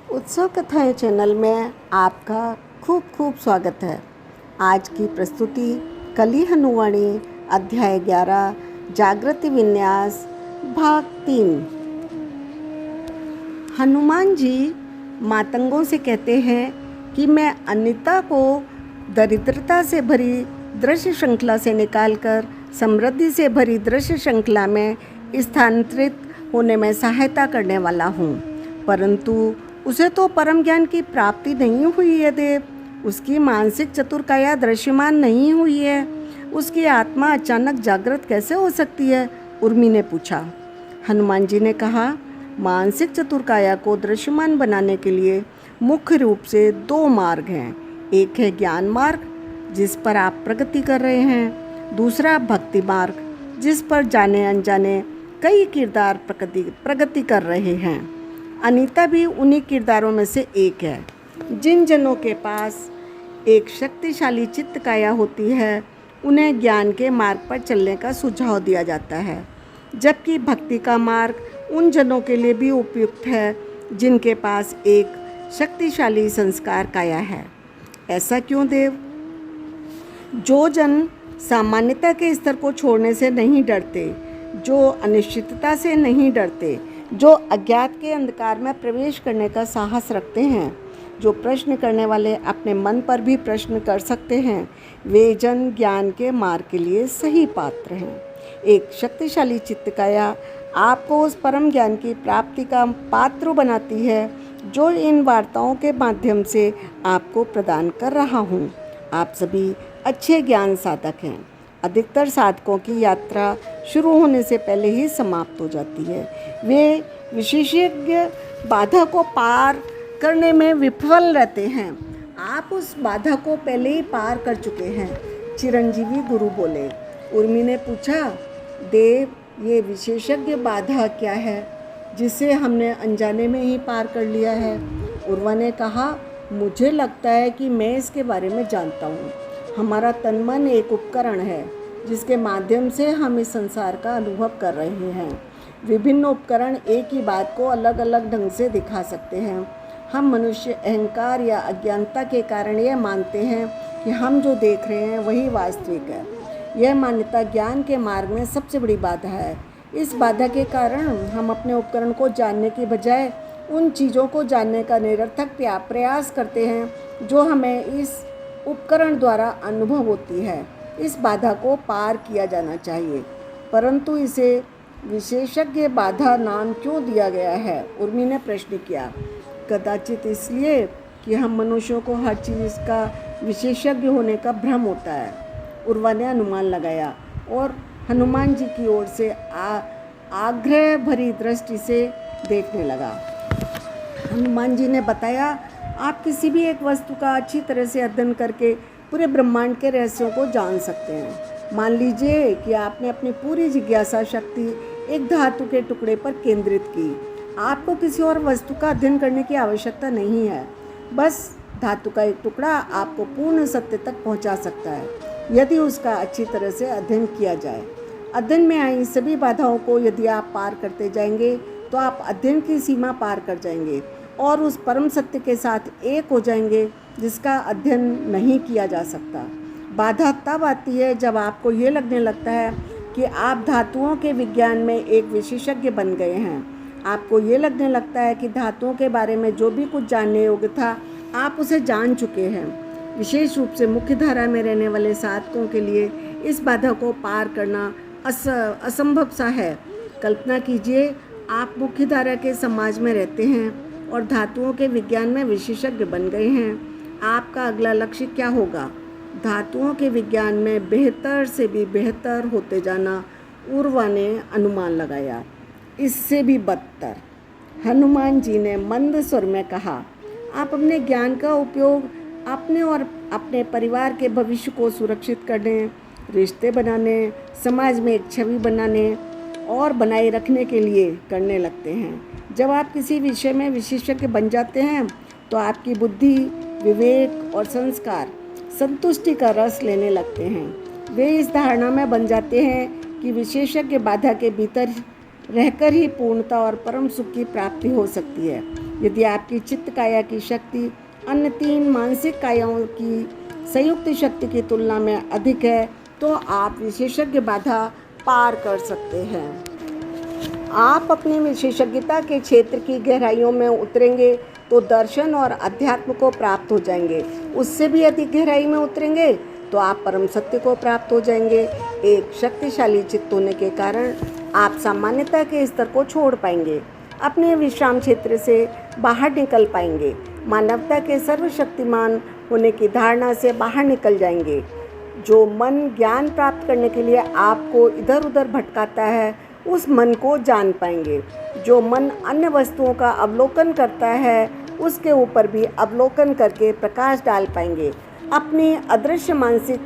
उत्सव कथाएं चैनल में आपका खूब खूब स्वागत है। आज की प्रस्तुति कली हनुवाणी अध्याय 11 जागृति विन्यास भाग 3। हनुमान जी मातंगों से कहते हैं कि मैं अनिता को दरिद्रता से भरी दृश्य श्रृंखला से निकालकर समृद्धि से भरी दृश्य श्रृंखला में स्थानांतरित होने में सहायता करने वाला हूँ, परंतु उसे तो परम ज्ञान की प्राप्ति नहीं हुई है देव। उसकी मानसिक चतुरकाया दृश्यमान नहीं हुई है। उसकी आत्मा अचानक जागृत कैसे हो सकती है? उर्मी ने पूछा। हनुमान जी ने कहा, मानसिक चतुरकाया को दृश्यमान बनाने के लिए मुख्य रूप से 2 मार्ग हैं। एक है ज्ञान मार्ग, जिस पर आप प्रगति कर रहे हैं। दूसरा भक्ति मार्ग, जिस पर जाने अनजाने कई किरदार प्रगति कर रहे हैं। अनीता भी उन्हीं किरदारों में से एक है। जिन जनों के पास एक शक्तिशाली चित्त काया होती है, उन्हें ज्ञान के मार्ग पर चलने का सुझाव दिया जाता है, जबकि भक्ति का मार्ग उन जनों के लिए भी उपयुक्त है जिनके पास एक शक्तिशाली संस्कार काया है। ऐसा क्यों देव? जो जन सामान्यता के स्तर को छोड़ने से नहीं डरते, जो अनिश्चितता से नहीं डरते, जो अज्ञात के अंधकार में प्रवेश करने का साहस रखते हैं, जो प्रश्न करने वाले अपने मन पर भी प्रश्न कर सकते हैं, वे जन ज्ञान के मार्ग के लिए सही पात्र हैं। एक शक्तिशाली चित्तकाया आपको उस परम ज्ञान की प्राप्ति का पात्र बनाती है जो इन वार्ताओं के माध्यम से आपको प्रदान कर रहा हूँ। आप सभी अच्छे ज्ञान साधक हैं। अधिकतर साधकों की यात्रा शुरू होने से पहले ही समाप्त हो जाती है। वे विशेषज्ञ बाधा को पार करने में विफल रहते हैं। आप उस बाधा को पहले ही पार कर चुके हैं, चिरंजीवी गुरु बोले। उर्मी ने पूछा, देव, ये विशेषज्ञ बाधा क्या है जिसे हमने अनजाने में ही पार कर लिया है? उर्वा ने कहा, मुझे लगता है कि मैं इसके बारे में जानता हूँ। हमारा तन मन एक उपकरण है जिसके माध्यम से हम इस संसार का अनुभव कर रहे हैं। विभिन्न उपकरण एक ही बात को अलग अलग ढंग से दिखा सकते हैं। हम मनुष्य अहंकार या अज्ञानता के कारण यह मानते हैं कि हम जो देख रहे हैं वही वास्तविक है। यह मान्यता ज्ञान के मार्ग में सबसे बड़ी बाधा है। इस बाधा के कारण हम अपने उपकरण को जानने की बजाय उन चीज़ों को जानने का निरर्थक प्रयास करते हैं जो हमें इस उपकरण द्वारा अनुभव होती है। इस बाधा को पार किया जाना चाहिए, परंतु इसे विशेषज्ञ बाधा नाम क्यों दिया गया है? उर्मी ने प्रश्न किया। कदाचित इसलिए कि हम मनुष्यों को हर चीज़ का विशेषज्ञ होने का भ्रम होता है, उर्वा ने अनुमान लगाया और हनुमान जी की ओर से आग्रह भरी दृष्टि से देखने लगा। हनुमान जी ने बताया, आप किसी भी एक वस्तु का अच्छी तरह से अध्ययन करके पूरे ब्रह्मांड के रहस्यों को जान सकते हैं। मान लीजिए कि आपने अपनी पूरी जिज्ञासा शक्ति एक धातु के टुकड़े पर केंद्रित की। आपको किसी और वस्तु का अध्ययन करने की आवश्यकता नहीं है। बस धातु का एक टुकड़ा आपको पूर्ण सत्य तक पहुंचा सकता है यदि उसका अच्छी तरह से अध्ययन किया जाए। अध्ययन में आई सभी बाधाओं को यदि आप पार करते जाएंगे तो आप अध्ययन की सीमा पार कर जाएंगे और उस परम सत्य के साथ एक हो जाएंगे जिसका अध्ययन नहीं किया जा सकता। बाधा तब आती है जब आपको ये लगने लगता है कि आप धातुओं के विज्ञान में एक विशेषज्ञ बन गए हैं। आपको ये लगने लगता है कि धातुओं के बारे में जो भी कुछ जानने योग्य था, आप उसे जान चुके हैं। विशेष रूप से मुख्य धारा में रहने वाले साधकों के लिए इस बाधा को पार करना असंभव सा है। कल्पना कीजिए, आप मुख्य धारा के समाज में रहते हैं और धातुओं के विज्ञान में विशेषज्ञ बन गए हैं। आपका अगला लक्ष्य क्या होगा? धातुओं के विज्ञान में बेहतर से भी बेहतर होते जाना, उर्वा ने अनुमान लगाया। इससे भी बदतर, हनुमान जी ने मंद स्वर में कहा, आप अपने ज्ञान का उपयोग अपने और अपने परिवार के भविष्य को सुरक्षित करने, रिश्ते बनाने, समाज में एक छवि बनाने और बनाए रखने के लिए करने लगते हैं। जब आप किसी विषय में विशेषज्ञ बन जाते हैं तो आपकी बुद्धि, विवेक और संस्कार संतुष्टि का रस लेने लगते हैं। वे इस धारणा में बन जाते हैं कि विशेषज्ञ बाधा के भीतर रहकर ही पूर्णता और परम सुख की प्राप्ति हो सकती है। यदि आपकी चित्त काया की शक्ति अन्य 3 मानसिक कायाओं की संयुक्त शक्ति की तुलना में अधिक है तो आप विशेषज्ञ बाधा पार कर सकते हैं। आप अपनी विशेषज्ञता के क्षेत्र की गहराइयों में उतरेंगे तो दर्शन और अध्यात्म को प्राप्त हो जाएंगे। उससे भी अधिक गहराई में उतरेंगे तो आप परम सत्य को प्राप्त हो जाएंगे। एक शक्तिशाली चित्त होने के कारण आप सामान्यता के स्तर को छोड़ पाएंगे, अपने विश्राम क्षेत्र से बाहर निकल पाएंगे, मानवता के सर्वशक्तिमान होने की धारणा से बाहर निकल जाएंगे। जो मन ज्ञान प्राप्त करने के लिए आपको इधर उधर भटकाता है उस मन को जान पाएंगे। जो मन अन्य वस्तुओं का अवलोकन करता है उसके ऊपर भी अवलोकन करके प्रकाश डाल पाएंगे। अपनी अदृश्य मानसिक